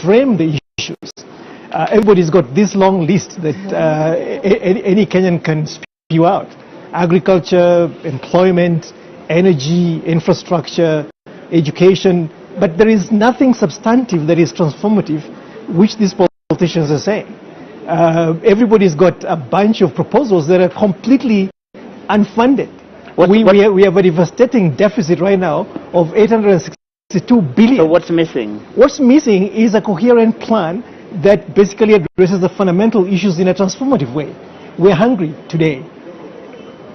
frame the issues. Everybody's got this long list that any Kenyan can spew out. Agriculture, employment, energy, infrastructure, education, but there is nothing substantive that is transformative, which these politicians are saying. Everybody's got a bunch of proposals that are completely unfunded. We have a devastating deficit right now of 862 billion. So what's missing? What's missing is a coherent plan that basically addresses the fundamental issues in a transformative way. We're hungry today.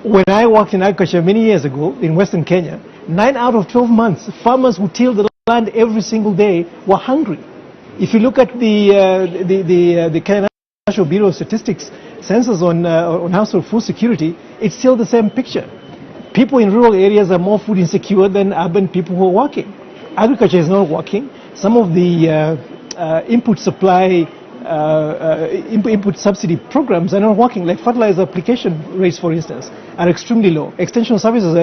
When I worked in agriculture many years ago in Western Kenya, 9 out of 12 months, farmers who till the land every single day were hungry. If you look at the Kenya National Bureau of Statistics census on household food security, it's still the same picture. People in rural areas are more food insecure than urban people who are working. Agriculture is not working. Some of the input supply, input subsidy programs are not working, like fertilizer application rates, for instance, are extremely low. Extension services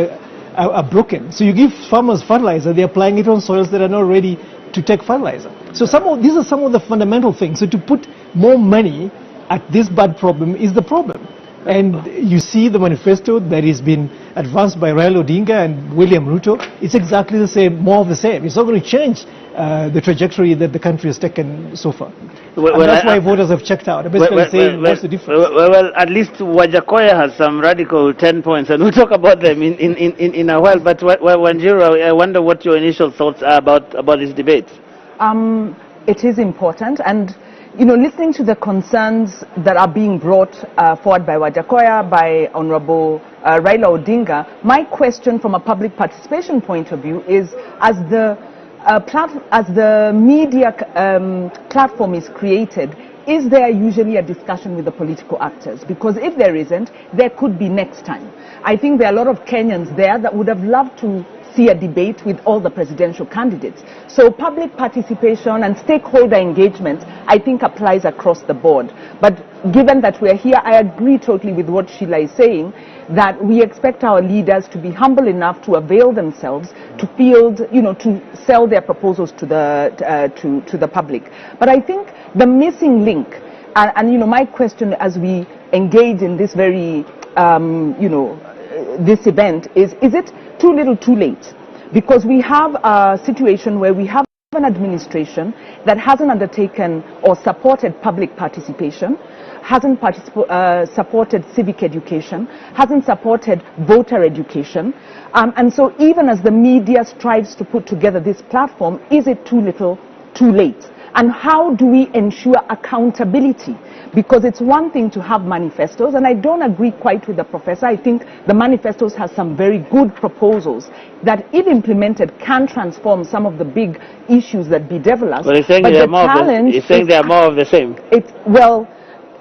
are broken. So you give farmers fertilizer, they're applying it on soils that are not ready to take fertilizer. So these are some of the fundamental things. So to put more money at this bad problem is the problem. And you see the manifesto that has been advanced by Raila Odinga and William Ruto. It's exactly the same, more of the same. It's not going to change the trajectory that the country has taken so far. Well, that's why voters have checked out. Basically saying, what's the difference? Well, at least Wajakoya has some radical 10 points, and we'll talk about them in a while. But Wanjiru, I wonder what your initial thoughts are about this debate. It is important, and listening to the concerns that are being brought forward by Wajakoya, by Honorable Raila Odinga, my question from a public participation point of view is, as the media platform is created, is there usually a discussion with the political actors? Because if there isn't, there could be next time. I think there are a lot of Kenyans there that would have loved to see a debate with all the presidential candidates. So public participation and stakeholder engagement, I think, applies across the board. But given that we're here, I agree totally with what Sheila is saying, that we expect our leaders to be humble enough to avail themselves to field, to sell their proposals to the public. But I think the missing link, and my question as we engage in this very, this event is it too little too late? Because we have a situation where we have an administration that hasn't undertaken or supported public participation, hasn't supported civic education, hasn't supported voter education. And so even as the media strives to put together this platform, is it too little too late? And how do we ensure accountability? Because it's one thing to have manifestos, and I don't agree quite with the professor. I think the manifestos have some very good proposals that, if implemented, can transform some of the big issues that be developed. But he's saying they are more of the same. Well,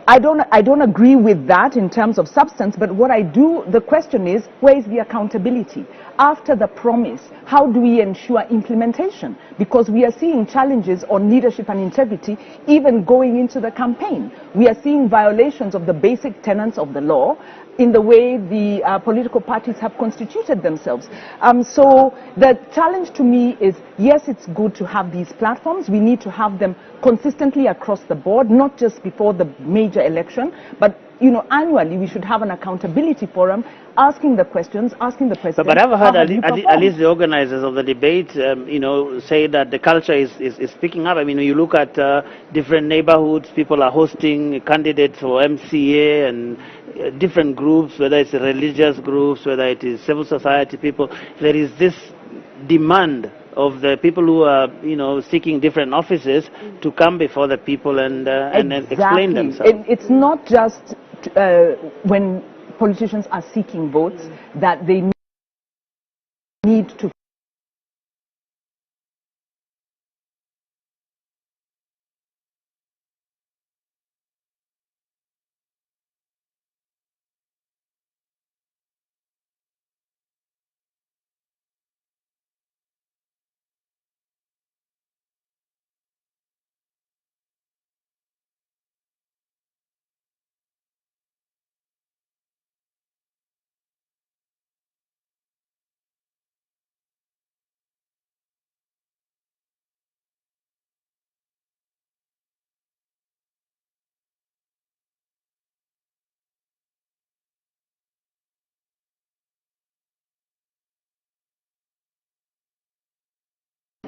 I don't agree with that in terms of substance, but what I do, the question is, where is the accountability? After the promise, how do we ensure implementation? Because we are seeing challenges on leadership and integrity even going into the campaign. We are seeing violations of the basic tenets of the law in the way the political parties have constituted themselves. So the challenge to me is, yes, it's good to have these platforms. We need to have them consistently across the board, not just before the major election, but annually we should have an accountability forum, asking the questions, asking the president. But I've heard at least the organizers of the debate, say that the culture is picking up. I mean, you look at different neighborhoods, people are hosting candidates for MCA and different groups, whether it's religious groups, whether it is civil society people. There is this demand of the people who are, seeking different offices to come before the people and explain themselves. It's not just when politicians are seeking votes that they need to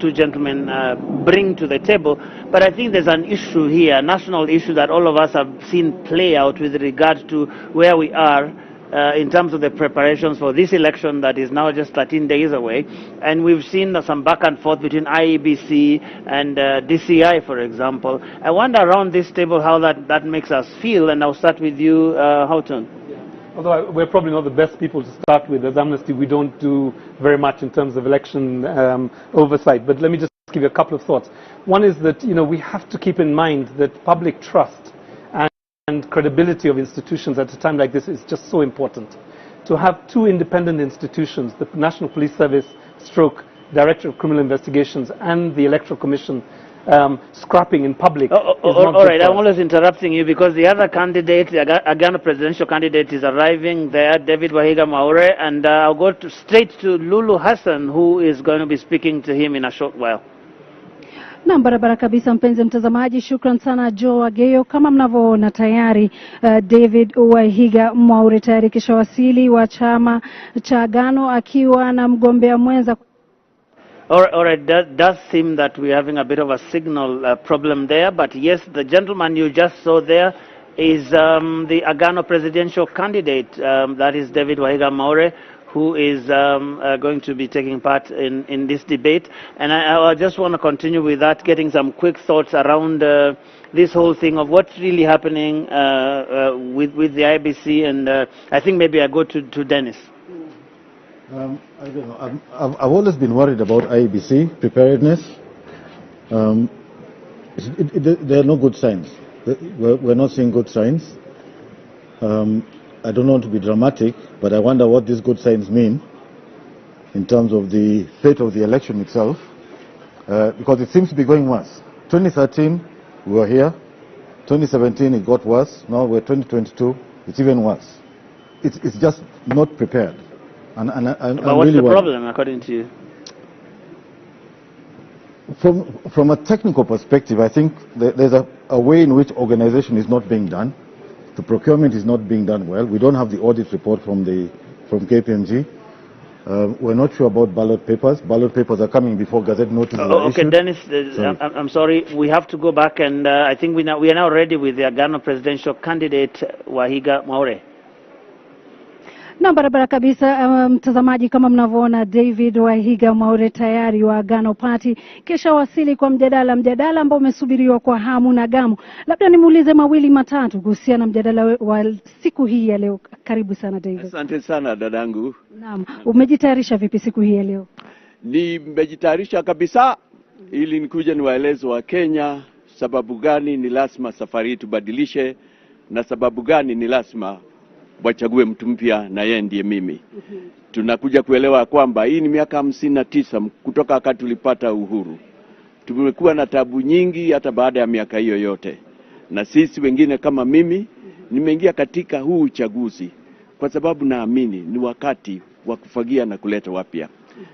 two gentlemen bring to the table. But I think there's an issue here, a national issue that all of us have seen play out with regard to where we are in terms of the preparations for this election that is now just 13 days away. And we've seen some back and forth between IEBC and DCI, for example. I wonder around this table how that makes us feel, and I'll start with you, Houghton. Although we're probably not the best people to start with. As Amnesty, we don't do very much in terms of election oversight. But let me just give you a couple of thoughts. One is that, we have to keep in mind that public trust and credibility of institutions at a time like this is just so important. To have two independent institutions, the National Police Service / Director of Criminal Investigations and the Electoral Commission, scrapping in public. All right, I'm always interrupting you because the other candidate, again a presidential candidate, is arriving there, David Wahiga Maure, and I'll go straight to Lulu Hassan, who is going to be speaking to him in a short while. Na barabara kabisa, mpenzi mtazamaji, shukran sana Joe Wageyo. Kama mnavyoona tayari David Wahiga Mwaure tayari kishawasili wa chama cha Agano akiwa na mgombea mwenza. All right, that does seem that we're having a bit of a signal problem there, but yes, the gentleman you just saw there is the Agano presidential candidate, that is David Wahiga Maure, who is going to be taking part in this debate. And I just want to continue with that, getting some quick thoughts around this whole thing of what's really happening with the IBC, and I think maybe I go to Dennis. I don't know. I've always been worried about IBC preparedness. There are no good signs. We're not seeing good signs. I don't want to be dramatic, but I wonder what these good signs mean in terms of the fate of the election itself, because it seems to be going worse. 2013, we were here. 2017, it got worse. Now we're 2022, it's even worse. It's just not prepared. But what's really the problem, according to you? From a technical perspective, I think there's a way in which organization is not being done. The procurement is not being done well. We don't have the audit report from KPMG. We're not sure about ballot papers. Ballot papers are coming before Gazette notices are issued. Dennis, I'm sorry. We have to go back, and I think we are now ready with the Agano presidential candidate, Wahiga Maure. Na barabara kabisa, mtazamaji, kama mnavyoona David Wahiga Maure tayari wa Agano Party kisha wasili kwa mjadala ambao umesubiriwa kwa hamu na gamu. Labda nimuulize mawili matatu kuhusiana na mjadala wa siku hii ya leo. Karibu sana David. Asante sana dadangu. Naam, umejitayarisha vipi siku hii ya leo? Nimejitayarisha kabisa ili nikuje niwaeleze wa Kenya sababu gani ni lazima safari tubadilishe na sababu gani ni lazima wachague mtu mpya na yeye ndiye mimi. Tunakuja kuelewa kwamba hii ni miaka 59 kutoka wakati tulipata uhuru. Tumekuwa na tabu nyingi hata baada ya miaka hiyo yote. Na sisi wengine kama mimi nimeingia katika huu uchaguzi kwa sababu naamini ni wakati wa kufagia na kuleta wapya.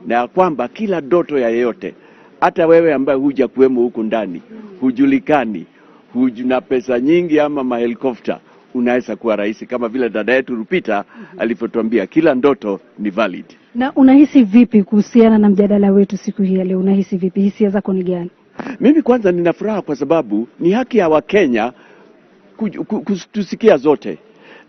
Na kwamba kila ndoto ya yeyote, hata wewe ambaye huja kuwemo huku ndani, hujulikani, hujuna pesa nyingi ama mahelikopta, unaweza kuwa rais, kama vile dada yetu Rupita alivyotuambia kila ndoto ni valid. Na unahisi vipi kuhusiana na mjadala wetu siku hii leo? Unahisi vipi? Hisia zako ni gani? Mimi kwanza nina furaha kwa sababu ni haki ya Wakenya kutusikia zote.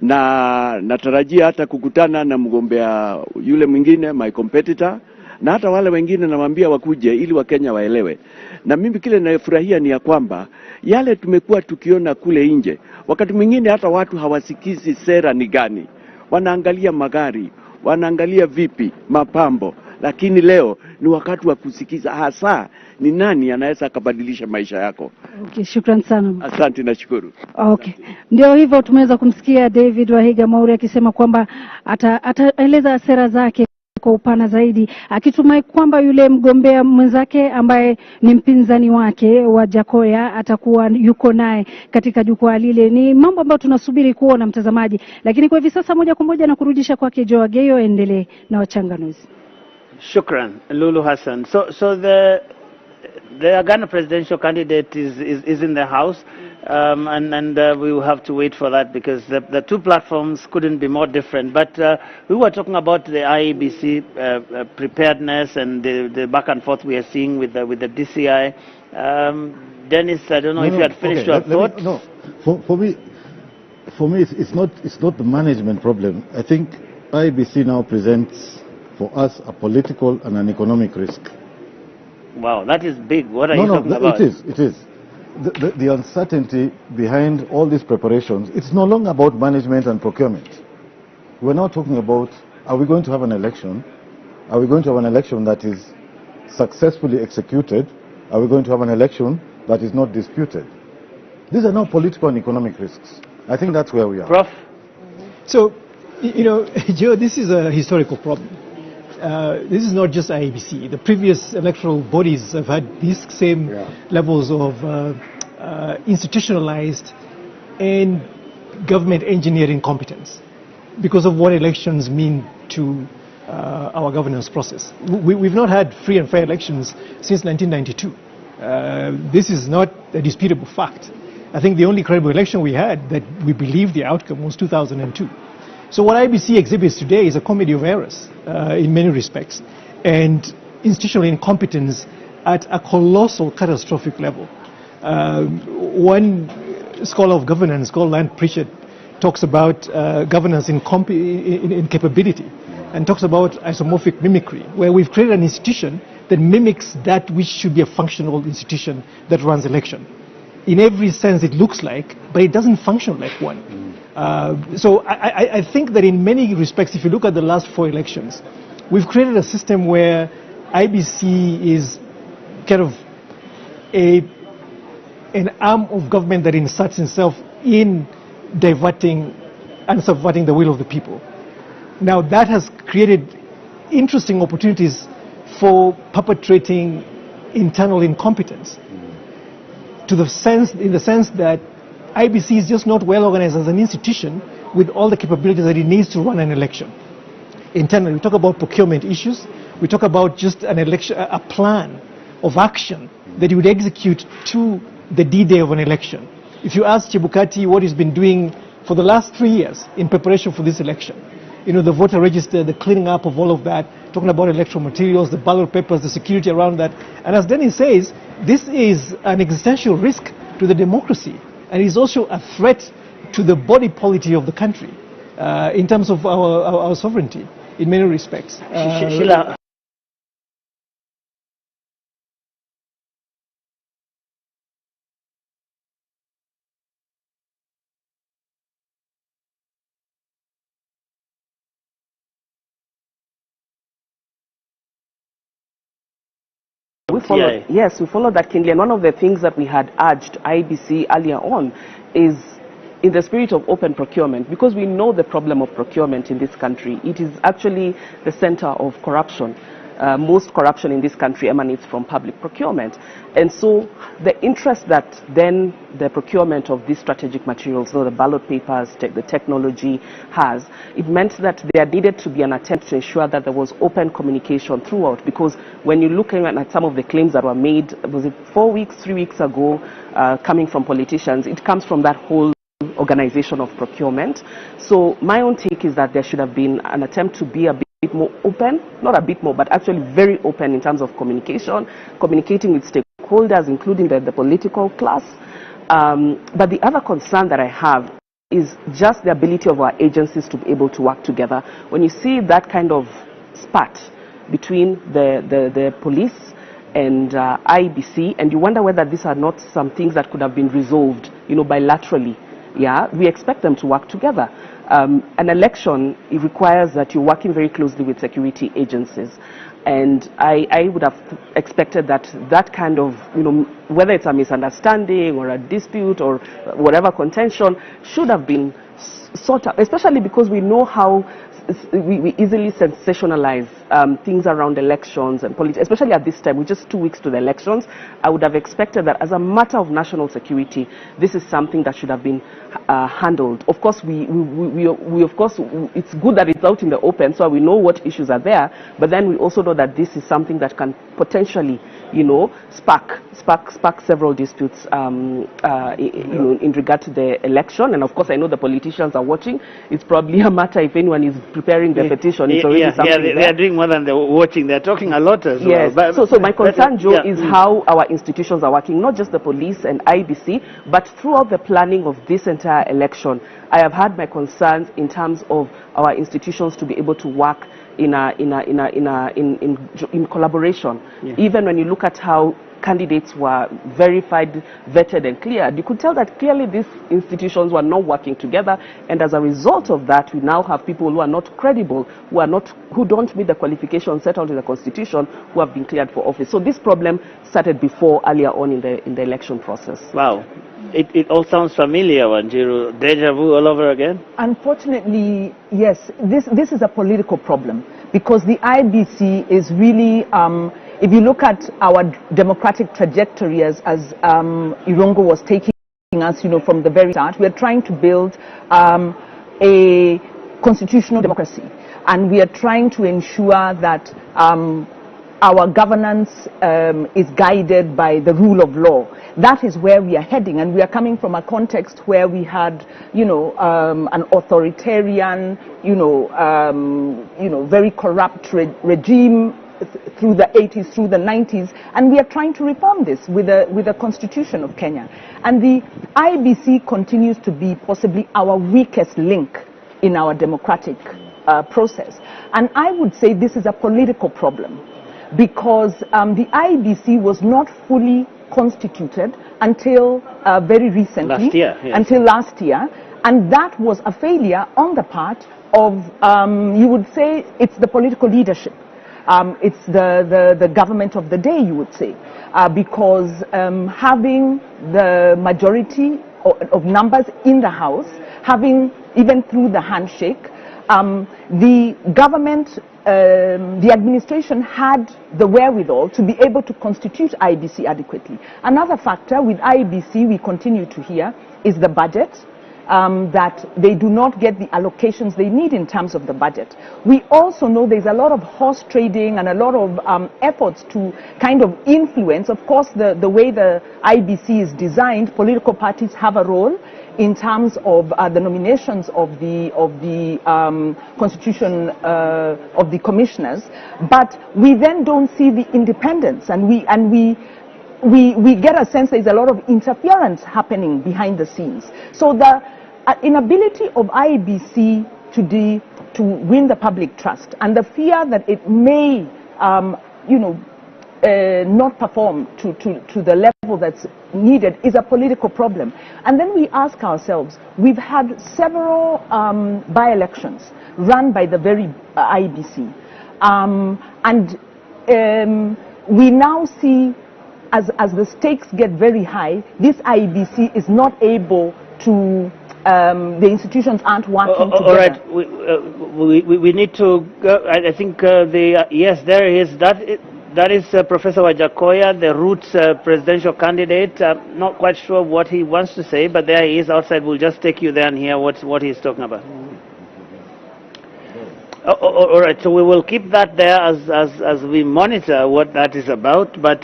Na natarajia hata kukutana na mgombea yule mwingine, my competitor, na hata wale wengine nawaambia wakuje ili Wakenya waelewe. Na mimi kile ninayofurahia ni ya kwamba yale tumekuwa tukiona kule nje, wakati mwingine hata watu hawasikizi sera ni gani. Wanaangalia magari, wanaangalia vipi, mapambo, lakini leo ni wakati wa kusikiza hasa ni nani anaweza kubadilisha maisha yako. Okay, shukrani sana. Asante na shukuru. Okay. Ndio hivyo tumeweza kumsikia David Wahiga Maure akisema kwamba ataeleza sera zake kwa upana zaidi, akitumai kwamba yule mgombea mwenzake ambaye ni mpinzani wake wa Jakoya atakuwa yuko naye katika jukwaa lile. Ni mambo ambayo tunasubiri kuona mtazamaji, lakini kwa hivi sasa moja kwa moja na kurudisha kwake Joe Wageyo endelee na wachanganuzi. Shukran Lulu Hassan. So the Agano presidential candidate is in the house. and we will have to wait for that because the two platforms couldn't be more different. But we were talking about the IEBC preparedness and the back and forth we are seeing with the DCI. Dennis, I don't know if you had finished your thought. No, for me, it's not the management problem. I think IEBC now presents for us a political and an economic risk. Wow, that is big. What are you talking about? It is. The uncertainty behind all these preparations, it's no longer about management and procurement. We're now talking about, are we going to have an election? Are we going to have an election that is successfully executed? Are we going to have an election that is not disputed? These are now political and economic risks. I think that's where we are. Prof? So, Joe, this is a historical problem. This is not just IEBC. The previous electoral bodies have had these same levels of institutionalized and government engineering competence because of what elections mean to our governance process. We've not had free and fair elections since 1992. This is not a disputable fact. I think the only credible election we had that we believe the outcome was 2002. So what IEBC exhibits today is a comedy of errors in many respects and institutional incompetence at a colossal, catastrophic level. One scholar of governance called Land Pritchard talks about governance in capability and talks about isomorphic mimicry, where we've created an institution that mimics that which should be a functional institution that runs election. In every sense it looks like, but it doesn't function like one. So I think that in many respects, if you look at the last 4 elections, we've created a system where IEBC is kind of an arm of government that inserts itself in diverting and subverting the will of the people. Now that has created interesting opportunities for perpetrating internal incompetence, in the sense that IEBC is just not well organized as an institution with all the capabilities that it needs to run an election. Internally, we talk about procurement issues. We talk about just an election, a plan of action that you would execute to the D-Day of an election. If you ask Chebukati what he's been doing for the last 3 years in preparation for this election, the voter register, the cleaning up of all of that, talking about electoral materials, the ballot papers, the security around that. And as Dennis says, this is an existential risk to the democracy. And it's also a threat to the body polity of the country in terms of our sovereignty in many respects. Sheila. We followed that keenly, and one of the things that we had urged IEBC earlier on is in the spirit of open procurement, because we know the problem of procurement in this country. It is actually the center of corruption. Most corruption in this country emanates from public procurement. And so the interest that then the procurement of these strategic materials, so the ballot papers, the technology has, it meant that there needed to be an attempt to ensure that there was open communication throughout, because when you're looking at some of the claims that were made, was it 4 weeks, 3 weeks ago, coming from politicians, it comes from that whole organization of procurement. So my own take is that there should have been an attempt to be a bit more open, not a bit more, but actually very open in terms of communication, communicating with stakeholders, including the political class. But the other concern that I have is just the ability of our agencies to be able to work together. When you see that kind of spat between the police and IEBC, and you wonder whether these are not some things that could have been resolved, bilaterally. Yeah, we expect them to work together. An election, it requires that you're working very closely with security agencies. And I would have expected that kind of, whether it's a misunderstanding or a dispute or whatever contention, should have been sought out, especially because we know how we easily sensationalize things around elections and politics, especially at this time, with just 2 weeks to the elections. I would have expected that as a matter of national security, this is something that should have been handled. Of course, of course, it's good that it's out in the open, so we know what issues are there, but then we also know that this is something that can potentially, spark several disputes, in regard to the election. And of course, I know the politicians are watching. It's probably a matter, if anyone is preparing the petition, it's already something they are doing more than they're watching. They're talking a lot as well. But, so my concern, Joe, is how our institutions are working, not just the police and IBC, but throughout the planning of this entire election. I have had my concerns in terms of our institutions to be able to work in collaboration. Even when you look at how candidates were verified, vetted and cleared, you could tell that clearly these institutions were not working together, and as a result of that, we now have people who are not credible, who don't meet the qualifications set out in the Constitution, who have been cleared for office. So this problem started earlier on in the election process. Wow. It all sounds familiar, Wanjiru. Deja vu all over again? Unfortunately, yes. This is a political problem, because the IBC is really, if you look at our democratic trajectory as Irongo was taking us, from the very start, we are trying to build a constitutional democracy, and we are trying to ensure that our governance is guided by the rule of law. That is where we are heading, and we are coming from a context where we had, an authoritarian, very corrupt regime through the 80s, through the 90s, and we are trying to reform this with the Constitution of Kenya. And the IBC continues to be possibly our weakest link in our democratic process. And I would say this is a political problem, because the IBC was not fully constituted until very recently, last year, yes. Until last year, and that was a failure on the part of, you would say, it's the political leadership. It's the government of the day, you would say, because having the majority of numbers in the House, having even through the handshake, the government, the administration had the wherewithal to be able to constitute IBC adequately. Another factor with IBC we continue to hear is the budget, that they do not get the allocations they need in terms of the budget. We also know there's a lot of horse trading and a lot of efforts to kind of influence. Of course, the way the IBC is designed, political parties have a role in terms of the nominations of the constitution of the commissioners, but we then don't see the independence, and we get a sense there's a lot of interference happening behind the scenes. So the inability of IBC to win the public trust, and the fear that it may, not perform to the level that's needed, is a political problem. And then we ask ourselves, we've had several by-elections run by the very IBC, and we now see, as the stakes get very high, this IBC is not able to, the institutions aren't working together. All right, we need to go. I think yes, there is that is Professor Wajakoya, the Roots presidential candidate. I'm not quite sure what he wants to say, but there he is outside. We'll just take you there and hear what he's talking about. All right, so we will keep that there as we monitor what that is about. But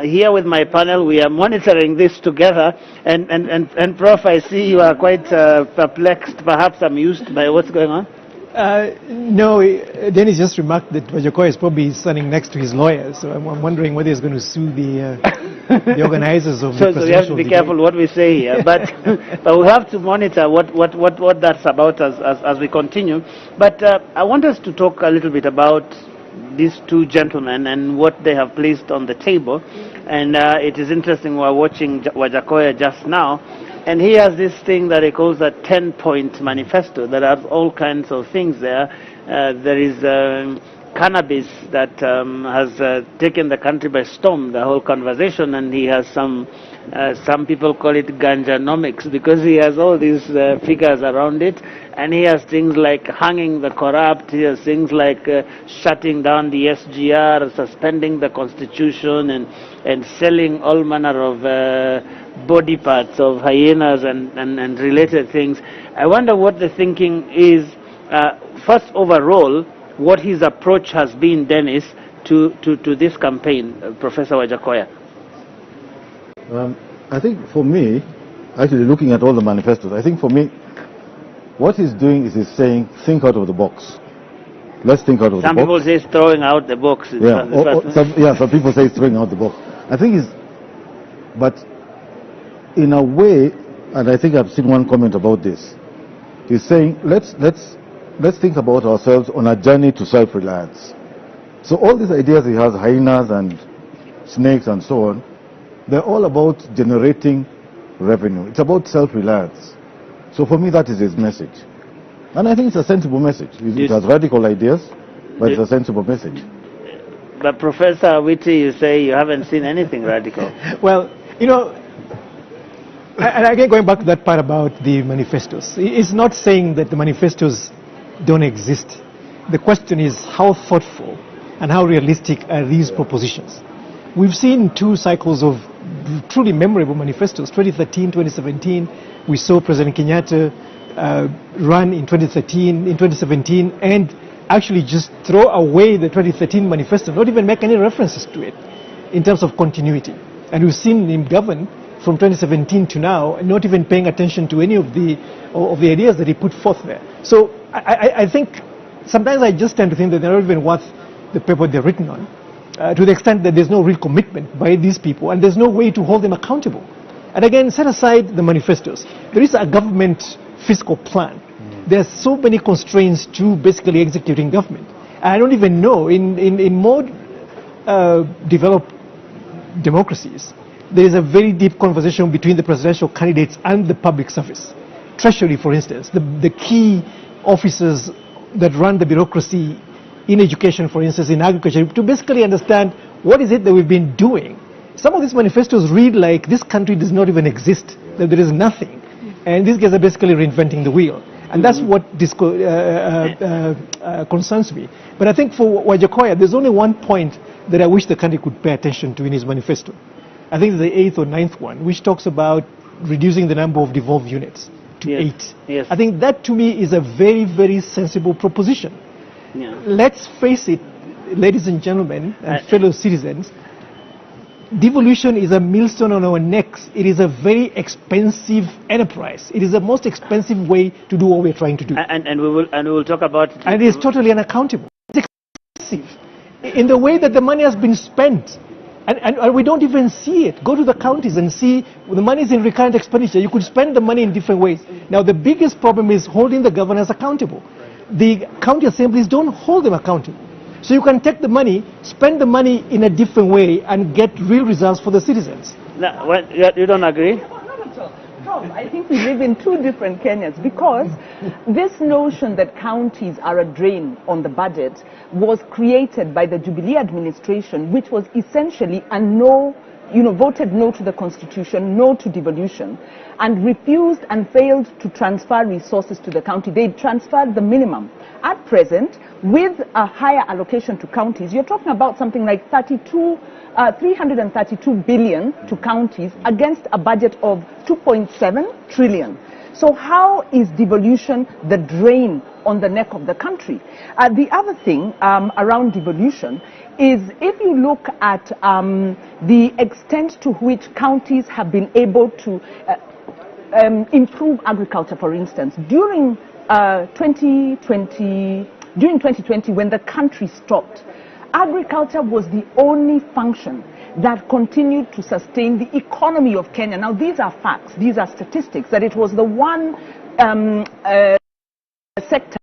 here with my panel, we are monitoring this together. And Prof, I see you are quite perplexed, perhaps amused by what's going on. No, Dennis just remarked that Wajakoya is probably standing next to his lawyer, so I'm wondering whether he's going to sue the organizers of the So we have to be careful what we say here, but we have to monitor what that's about as we continue. But I want us to talk a little bit about these two gentlemen and what they have placed on the table. And it is interesting, we're watching Wajakoya just now, and he has this thing that he calls a 10-point manifesto that has all kinds of things there. There is cannabis that has taken the country by storm, the whole conversation, and he has some people call it ganjanomics, because he has all these figures around it, and he has things like hanging the corrupt, he has things like shutting down the SGR, suspending the constitution, and selling all manner of body parts of hyenas and related things. I wonder what the thinking is, first overall, what his approach has been, Dennis, to this campaign, Professor Wajakoya? I think for me, actually looking at all the manifestos, I think for me, what he's doing is he's saying, think out of the box. Let's think out of the box. Some people say it's throwing out the box. Some people say it's throwing out the box. I think he's, but in a way, and I think I've seen one comment about this, he's saying, let's think about ourselves on a journey to self-reliance. So all these ideas he has, hyenas and snakes and so on, they're all about generating revenue. It's about self-reliance. So for me, that is his message. And I think it's a sensible message. It has radical ideas, but it's a sensible message. But Professor Witty, you say you haven't seen anything radical. Well, you know, and again going back to that part about the manifestos, it's not saying that the manifestos don't exist. The question is how thoughtful and how realistic are these propositions. We've seen two cycles of truly memorable manifestos, 2013, 2017. We saw President Kenyatta run in 2017, and actually just throw away the 2013 manifesto, not even make any references to it in terms of continuity. And we've seen him govern from 2017 to now, not even paying attention to any of the ideas that he put forth there. So I think sometimes I just tend to think that they're not even worth the paper they're written on, to the extent that there's no real commitment by these people, and there's no way to hold them accountable. And again, set aside the manifestos. There is a government fiscal plan. There are so many constraints to basically executing government. I don't even know, in more developed democracies, there is a very deep conversation between the presidential candidates and the public service. Treasury, for instance, the key officers that run the bureaucracy in education, for instance, in agriculture, to basically understand what is it that we've been doing. Some of these manifestos read like this country does not even exist, that there is nothing. And these guys are basically reinventing the wheel. And that's what concerns me. But I think for Wajakoya, there's only one point that I wish the country could pay attention to in his manifesto. I think it's the 8th or 9th one, which talks about reducing the number of devolved units to 8. Yes. I think that to me is a very, very sensible proposition. Yeah. Let's face it, ladies and gentlemen and fellow citizens, devolution is a millstone on our necks. It is a very expensive enterprise. It is the most expensive way to do what we're trying to do. And we will talk about it. And it is totally unaccountable. It's expensive in the way that the money has been spent. And we don't even see it. Go to the counties and see the money is in recurrent expenditure. You could spend the money in different ways. Now, the biggest problem is holding the governors accountable. The county assemblies don't hold them accountable. So you can take the money, spend the money in a different way, and get real results for the citizens. Now, you don't agree? Not at all. Tom, I think we live in two different Kenyas, because this notion that counties are a drain on the budget was created by the Jubilee administration, which was essentially a voted no to the constitution, no to devolution, and refused and failed to transfer resources to the county. They transferred the minimum. At present, with a higher allocation to counties, you're talking about something like 332 billion to counties against a budget of 2.7 trillion. So how is devolution the drain on the neck of the country? The other thing around devolution is, if you look at the extent to which counties have been able to improve agriculture, for instance, during 2020, when the country stopped, agriculture was the only function that continued to sustain the economy of Kenya. Now, these are facts, these are statistics, that it was the one sector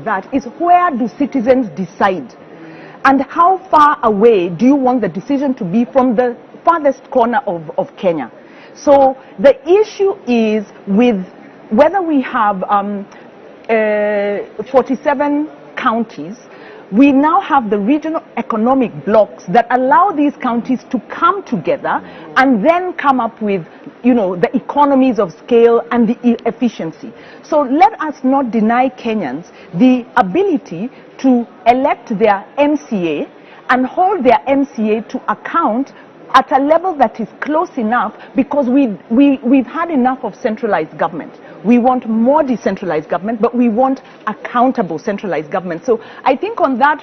that is, where do citizens decide? And how far away do you want the decision to be from the farthest corner of Kenya? So the issue is with whether we have 47 counties. We now have the regional economic blocks that allow these counties to come together and then come up with, the economies of scale and the efficiency. So let us not deny Kenyans the ability to elect their MCA and hold their MCA to account at a level that is close enough, because we've had enough of centralized government. We want more decentralized government, but we want accountable centralized government. So I think on that,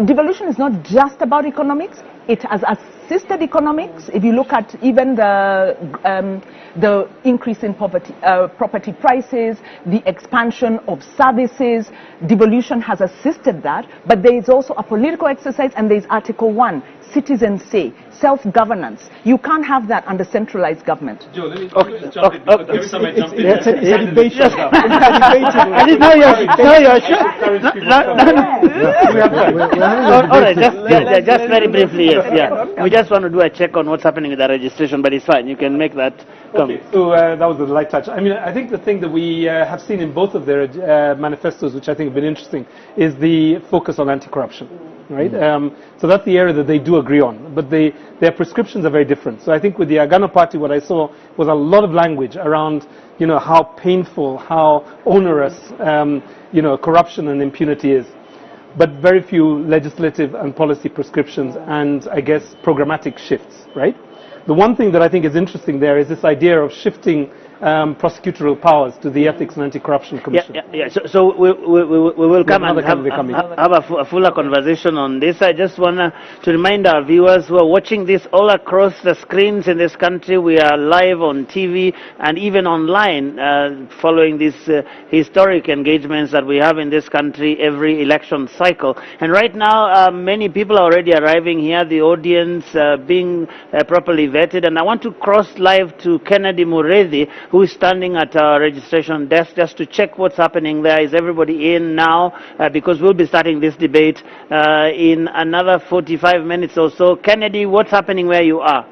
devolution is not just about economics. It has assisted economics. If you look at even the increase in property prices, the expansion of services, devolution has assisted that. But there is also a political exercise, and there is Article 1, citizens say, self-governance. You can't have that under centralized government. Joe, let me just jump in, because every time I jump in, It's a debate. I didn't know you're all right, just very briefly, yes, yeah. We just want to do a check on what's happening with the registration, but it's fine. You can make that come. Okay, so that was a light touch. I mean, I think the thing that we have seen in both of their manifestos, which I think have been interesting, is the focus on anti-corruption. Right? So that's the area that they do agree on, but their prescriptions are very different. So I think with the Agano Party, what I saw was a lot of language around, how painful, how onerous, corruption and impunity is, but very few legislative and policy prescriptions and, I guess, programmatic shifts, right? The one thing that I think is interesting there is this idea of shifting prosecutorial powers to the Ethics and Anti-Corruption Commission. Yeah. So we will come and have a fuller conversation on this. I just want to remind our viewers who are watching this all across the screens in this country. We are live on TV and even online, following these historic engagements that we have in this country every election cycle. And right now, many people are already arriving here, the audience being properly vetted. And I want to cross live to Kennedy Mureithi, who is standing at our registration desk, just to check what's happening there. Is everybody in now? Because we'll be starting this debate in another 45 minutes or so. Kennedy, what's happening where you are?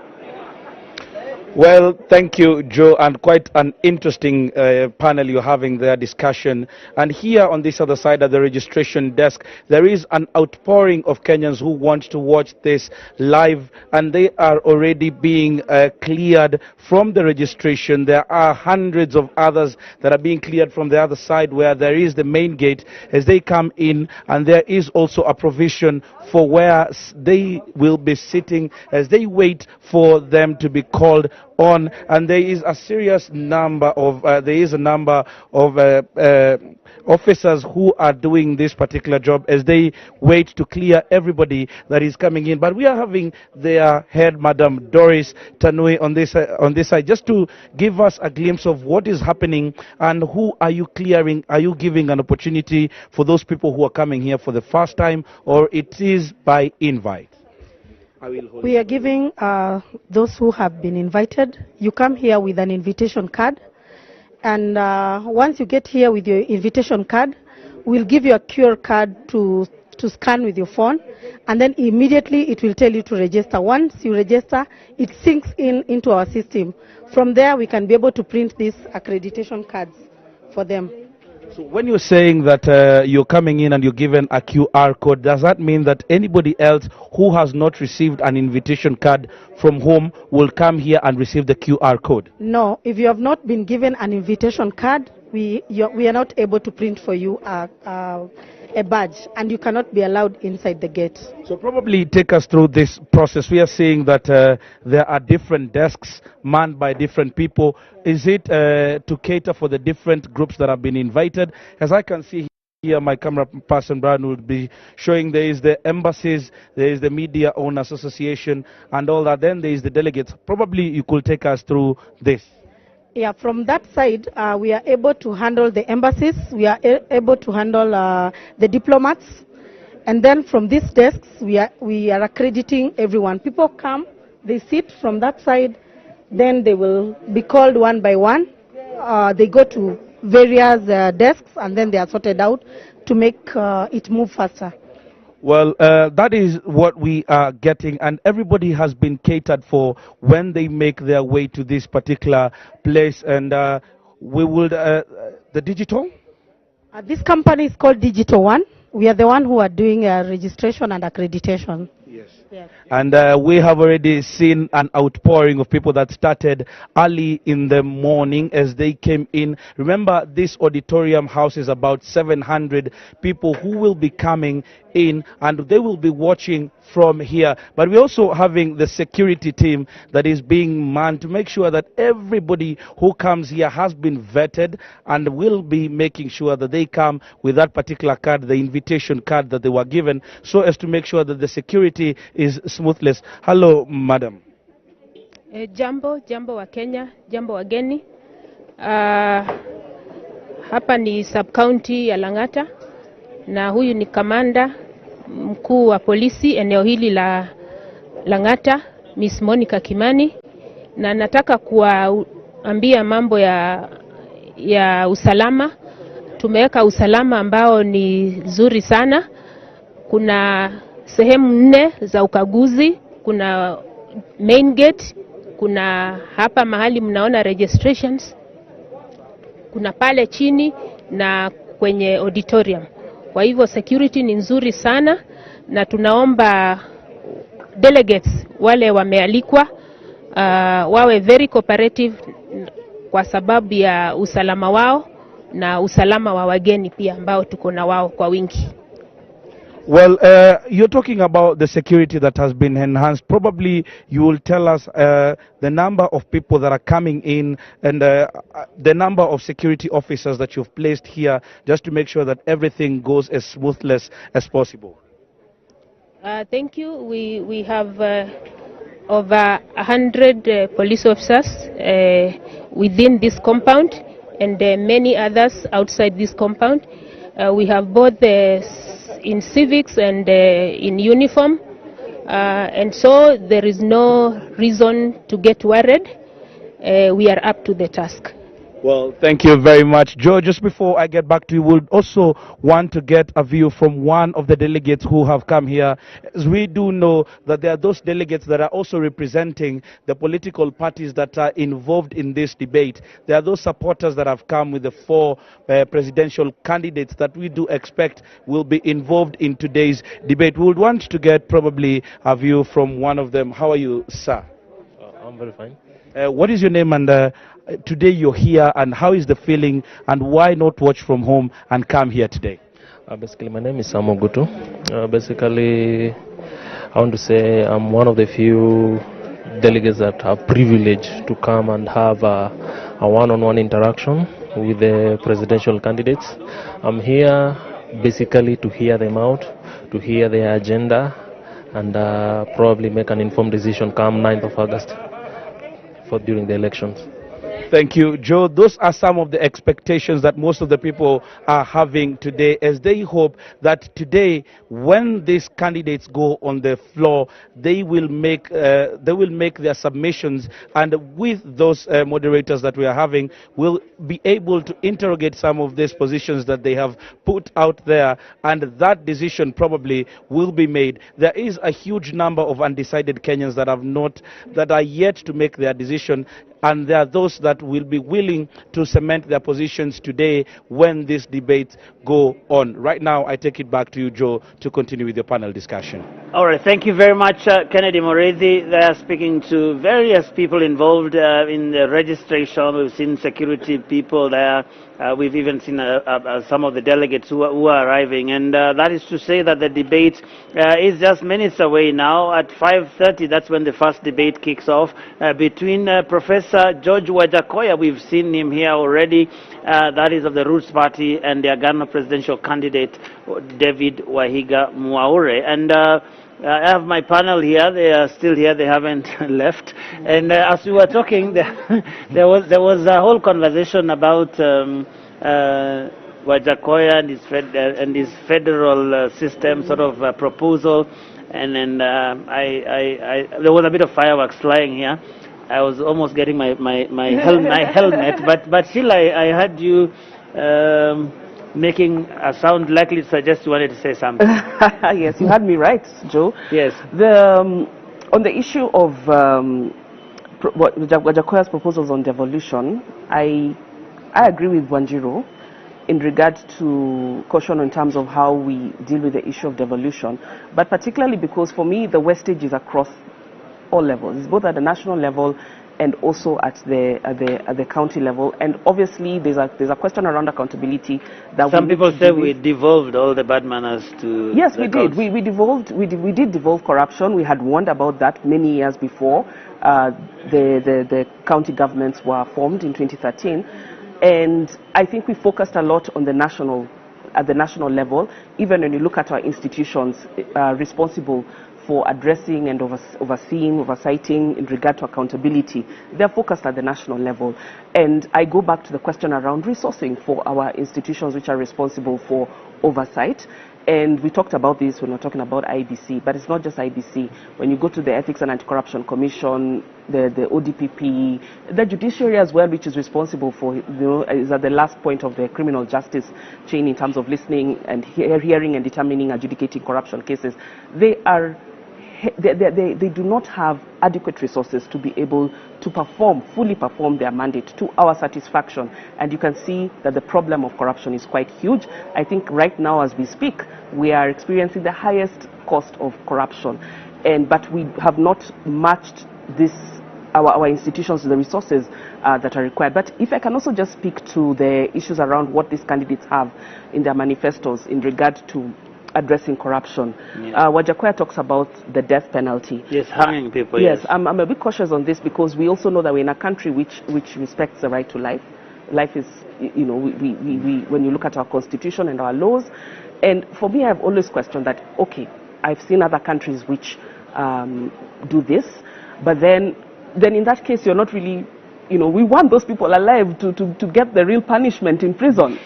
Well, thank you, Joe, and quite an interesting panel you're having there, discussion. And here on this other side of the registration desk, there is an outpouring of Kenyans who want to watch this live, and they are already being cleared from the registration. There are hundreds of others that are being cleared from the other side where there is the main gate as they come in, and there is also a provision for where they will be sitting as they wait for them to be called on. And there is a serious number of officers who are doing this particular job as they wait to clear everybody that is coming in. But we are having their head, Madam Doris Tanui, on this side, just to give us a glimpse of what is happening and who are you clearing. Are you giving an opportunity for those people who are coming here for the first time, or it is by invite? We are giving those who have been invited. You come here with an invitation card, and once you get here with your invitation card, we'll give you a QR card to scan with your phone, and then immediately it will tell you to register. Once you register, it syncs into our system. From there, we can be able to print these accreditation cards for them. So when you're saying that you're coming in and you're given a QR code, does that mean that anybody else who has not received an invitation card from home will come here and receive the QR code? No, if you have not been given an invitation card, we are not able to print for you a badge, and you cannot be allowed inside the gate. So probably take us through this process. We are seeing that there are different desks manned by different people. Is it to cater for the different groups that have been invited? As I can see here, my camera person Brian will be showing, there is the embassies, there is the Media Owners Association and all that. Then there is the delegates. Probably you could take us through this. Yeah, from that side, we are able to handle the embassies, we are able to handle the diplomats, and then from these desks, we are accrediting everyone. People come, they sit from that side, then they will be called one by one. They go to various desks, and then they are sorted out to make it move faster. Well, that is what we are getting, and everybody has been catered for when they make their way to this particular place. And we will, the digital? This company is called Digital One. We are the one who are doing registration and accreditation. Yes. Yes. And we have already seen an outpouring of people that started early in the morning as they came in. Remember, this auditorium houses about 700 people who will be coming in, and they will be watching from here. But we're also having the security team that is being manned to make sure that everybody who comes here has been vetted, and will be making sure that they come with that particular card, the invitation card that they were given, so as to make sure that the security is smoothless. Hello, madam. Jambo wa Kenya, jambo wageni. Hapa ni sub-county ya Lang'ata, na huyu ni kamanda mkuu wa polisi eneo hili la Lang'ata, Miss Monica Kimani, na nataka kuambia mambo ya usalama. Tumeweka usalama ambao ni nzuri sana. Kuna sehemu 4 za ukaguzi, kuna main gate, kuna hapa mahali mnaona registrations, kuna pale chini na kwenye auditorium. Kwa hivyo security ni nzuri sana, na tunaomba delegates wale wamealikwa wawe very cooperative kwa sababu ya usalama wao na usalama wa wageni pia ambao tuko na wao kwa wingi. Well, you're talking about the security that has been enhanced. Probably you will tell us the number of people that are coming in, and the number of security officers that you've placed here, just to make sure that everything goes as smoothly as possible. Thank you. We have over 100 police officers within this compound, and many others outside this compound. We have both in civics and in uniform, and so there is no reason to get worried. We are up to the task. Well, thank you very much, Joe. Just before I get back to you, we also want to get a view from one of the delegates who have come here. As we do know that there are those delegates that are also representing the political parties that are involved in this debate. There are those supporters that have come with the 4 presidential candidates that we do expect will be involved in today's debate. We would want to get probably a view from one of them. How are you, sir? I'm very fine. What is your name, and today you're here, and how is the feeling, and why not watch from home and come here today? Basically, my name is Samo Gutu. Basically, I want to say I'm one of the few delegates that are privileged to come and have a one-on-one interaction with the presidential candidates. I'm here basically to hear them out, to hear their agenda, and probably make an informed decision come 9th of August during the elections. Thank you, Joe. Those are some of the expectations that most of the people are having today, as they hope that today, when these candidates go on the floor, they will make their submissions, and with those moderators that we are having, will be able to interrogate some of these positions that they have put out there, and that decision probably will be made. There is a huge number of undecided Kenyans that are yet to make their decision, and there are those that will be willing to cement their positions today when these debates go on. Right now, I take it back to you, Joe, to continue with your panel discussion. All right, thank you very much, Kennedy Morezi. They are speaking to various people involved in the registration. We've seen security people there. We've even seen some of the delegates who are arriving, and that is to say that the debate is just minutes away now. At 5:30, that's when the first debate kicks off between Professor George Wajakoya. We've seen him here already. That is of the Roots Party, and the Agano presidential candidate, David Wahiga Mwaure. And I have my panel here. They are still here. They haven't left. And as we were talking, there was a whole conversation about Wajakoya and his federal system sort of proposal. And then there was a bit of fireworks flying here. I was almost getting my helmet, but still I heard you making a sound likely to suggest you wanted to say something. Yes, you had me right, Joe. Yes. On the issue of Wajakoya's proposals on devolution, I agree with Wanjiru in regard to caution in terms of how we deal with the issue of devolution, but particularly because for me the wastage is across all levels. It's both at the national level and also at the county level, and obviously there's a question around accountability that some people say we devolved all the bad manners to. Yes, we did. We did devolve corruption. We had warned about that many years before the county governments were formed in 2013, and I think we focused a lot on at the national level. Even when you look at our institutions responsible for addressing and oversighting in regard to accountability, they're focused at the national level. And I go back to the question around resourcing for our institutions which are responsible for oversight. And we talked about this when we're talking about IBC, but it's not just IBC. When you go to the Ethics and Anti-Corruption Commission, the ODPP, the judiciary as well, which is responsible for, is at the last point of the criminal justice chain in terms of listening and hearing and determining, adjudicating corruption cases, they do not have adequate resources to be able to fully perform their mandate to our satisfaction. And you can see that the problem of corruption is quite huge. I think right now as we speak, we are experiencing the highest cost of corruption. But we have not matched our institutions to the resources that are required. But if I can also just speak to the issues around what these candidates have in their manifestos in regard to addressing corruption. Yeah. Wajakoya talks about the death penalty. Yes, hanging people. Yes, I'm a bit cautious on this because we also know that we're in a country which respects the right to life. Life is, when you look at our constitution and our laws, and for me, I've always questioned that. Okay, I've seen other countries which do this, but then in that case, you're not really. We want those people alive to get the real punishment in prison.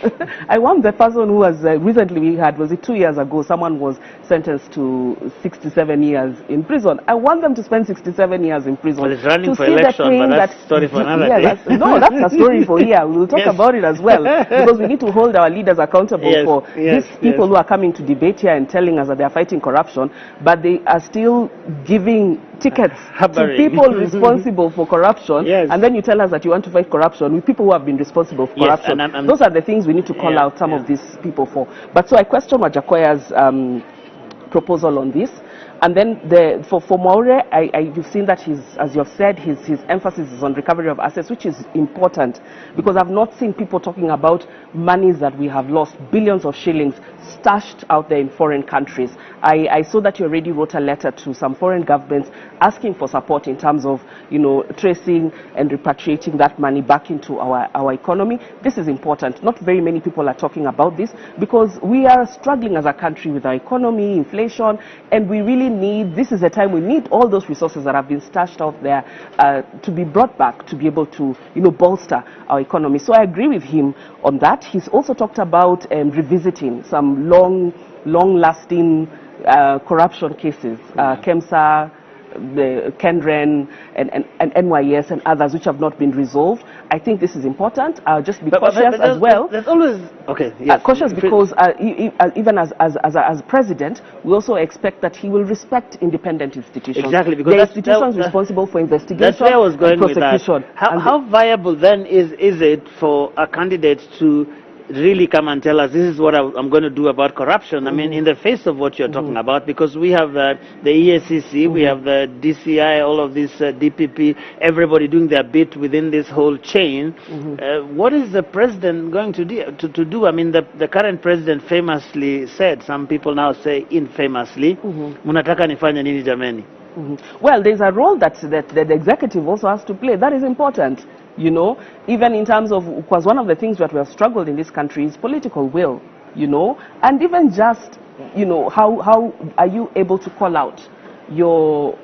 I want the person who was recently was it 2 years ago, someone was sentenced to 67 years in prison. I want them to spend 67 years in prison. Well, it's running for election, but that's a story for another day. That's a story for here. We'll talk about it as well, because we need to hold our leaders accountable for these people who are coming to debate here and telling us that they are fighting corruption, but they are still giving tickets to people responsible for corruption, and then you tell us that you want to fight corruption with people who have been responsible for corruption. Those are the things we need to call out some of these people for. But so I question Wajakoya's proposal on this. And then for Mwaure, you've seen that as you've said, his emphasis is on recovery of assets, which is important, because I've not seen people talking about monies that we have lost, billions of shillings stashed out there in foreign countries. I saw that you already wrote a letter to some foreign governments asking for support in terms of, tracing and repatriating that money back into our economy. This is important. Not very many people are talking about this because we are struggling as a country with our economy, inflation, and we really this is the time we need all those resources that have been stashed out there to be brought back to be able to, bolster our economy. So I agree with him on that. He's also talked about revisiting some long-lasting corruption cases, KEMSA, the Kendren and NYS and others which have not been resolved. I think this is important. Just be cautious as well. There's always cautious because even as president, we also expect that he will respect independent institutions. Exactly, because the institutions responsible for investigation. That's where I was going with that. How viable then is it for a candidate to really come and tell us this is what I'm going to do about corruption? I mean, in the face of what you're talking about, because we have the EACC, we have the DCI, all of this DPP, everybody doing their bit within this whole chain. What is the president going to do? I mean, the current president famously said, some people now say infamously, munataka nifanye nini jameni? Well, there's a role that the executive also has to play. That is important. Even in terms of, because one of the things that we have struggled in this country is political will, and even just, how are you able to call out your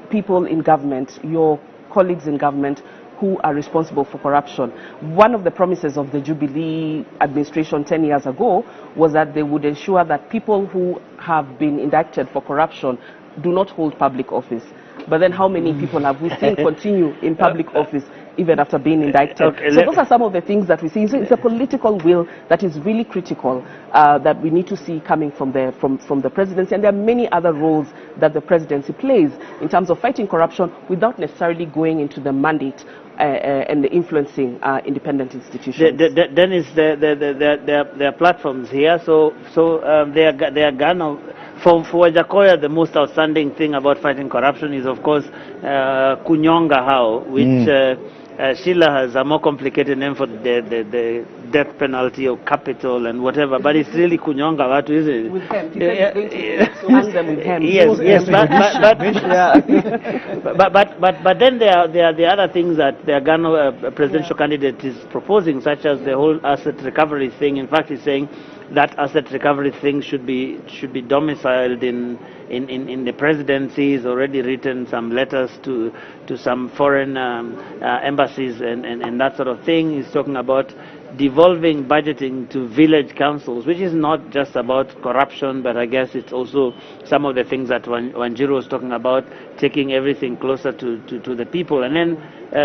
people in government, your colleagues in government who are responsible for corruption? One of the promises of the Jubilee administration 10 years ago was that they would ensure that people who have been indicted for corruption do not hold public office. But then how many people have we seen continue in public office even after being indicted. Okay, so those are some of the things that we see. So it's a political will that is really critical that we need to see coming from the presidency. And there are many other roles that the presidency plays in terms of fighting corruption without necessarily going into the mandate and influencing independent institutions. Then is their platforms here. So they are gonna. For Wajakoya, the most outstanding thing about fighting corruption is, of course, kunyonga hao, which Sheila has a more complicated name for the death penalty or capital and whatever, but it's really kunyonga watu, isn't it? With him. Hang them with him. Yes, but then there are the other things that the Ghana presidential candidate is proposing, such as the whole asset recovery thing. In fact, he's saying that asset recovery thing should be domiciled in the presidency. He's already written some letters to some foreign embassies and that sort of thing. He's talking about devolving budgeting to village councils, which is not just about corruption, but I guess it's also some of the things that Wanjiru was talking about, taking everything closer to the people. And then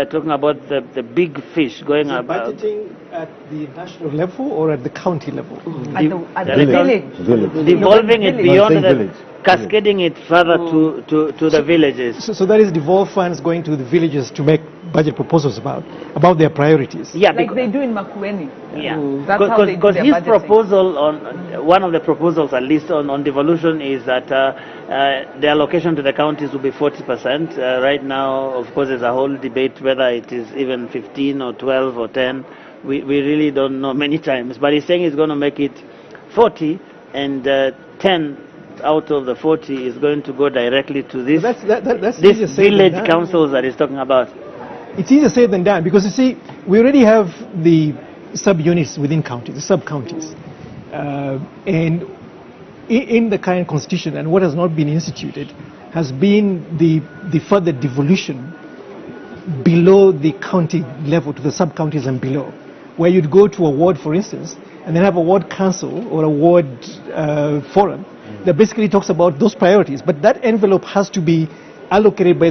talking about the big fish going about. Budgeting at the national level or at the county level? At the village. Devolving it beyond village. Cascading it further to the villages. So that is devolved funds going to the villages to make budget proposals about their priorities. Yeah, like they do in Makueni. Yeah, That's how they do because their his budgeting. proposal on one of the proposals, at least on devolution, is that the allocation to the counties will be 40%. Right now, of course, there's a whole debate whether it is even 15 or 12 or 10. We really don't know many times, but he's saying he's going to make it 40, and 10 out of the 40 is going to go directly to this this village councils that he's talking about. It's easier said than done, because you see, we already have the sub-units within counties, the sub-counties. And in the current constitution, and what has not been instituted, has been the further devolution below the county level to the sub-counties and below, where you'd go to a ward, for instance, and then have a ward council or a ward forum that basically talks about those priorities. But that envelope has to be allocated by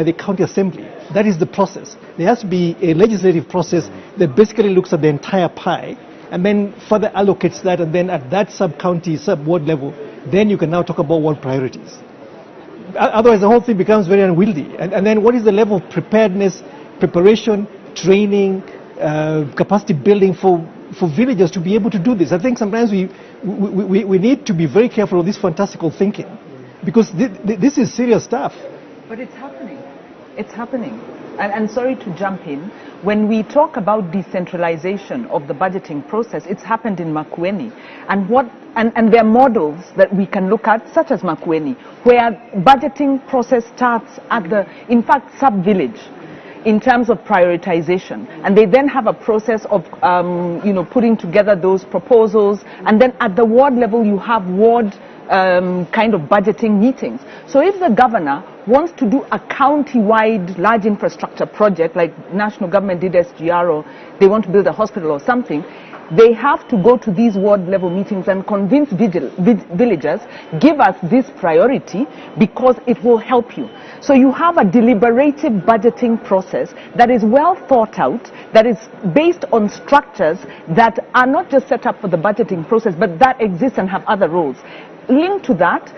the county assembly. That is the process. There has to be a legislative process that basically looks at the entire pie and then further allocates that, and then at that sub-county, sub-ward level, then you can now talk about ward priorities. Otherwise, the whole thing becomes very unwieldy. And then what is the level of preparedness, preparation, training, capacity building for villagers to be able to do this? I think sometimes we need to be very careful of this fantastical thinking, because this is serious stuff. But it's happening. It's happening. And sorry to jump in. When we talk about decentralization of the budgeting process, it's happened in Makueni. And there are models that we can look at, such as Makueni, where budgeting process starts at in fact, sub-village, in terms of prioritization, and they then have a process of putting together those proposals, and then at the ward level you have ward kind of budgeting meetings. So if the governor wants to do a county-wide large infrastructure project, like national government did SGR, or they want to build a hospital or something, they have to go to these ward level meetings and convince villagers, give us this priority because it will help you. So you have a deliberative budgeting process that is well thought out, that is based on structures that are not just set up for the budgeting process, but that exist and have other roles. Linked to that,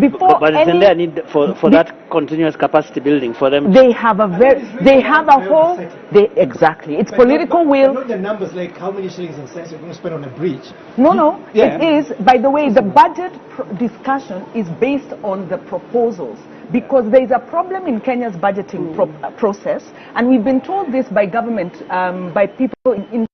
before but isn't there a need for that continuous capacity building for them? They have exactly. It's political will. Not the numbers like how many shillings and cents you're going to spend on a bridge. No. It is, by the way, the budget discussion is based on the proposals, because there is a problem in Kenya's budgeting process, and we've been told this by government, by people in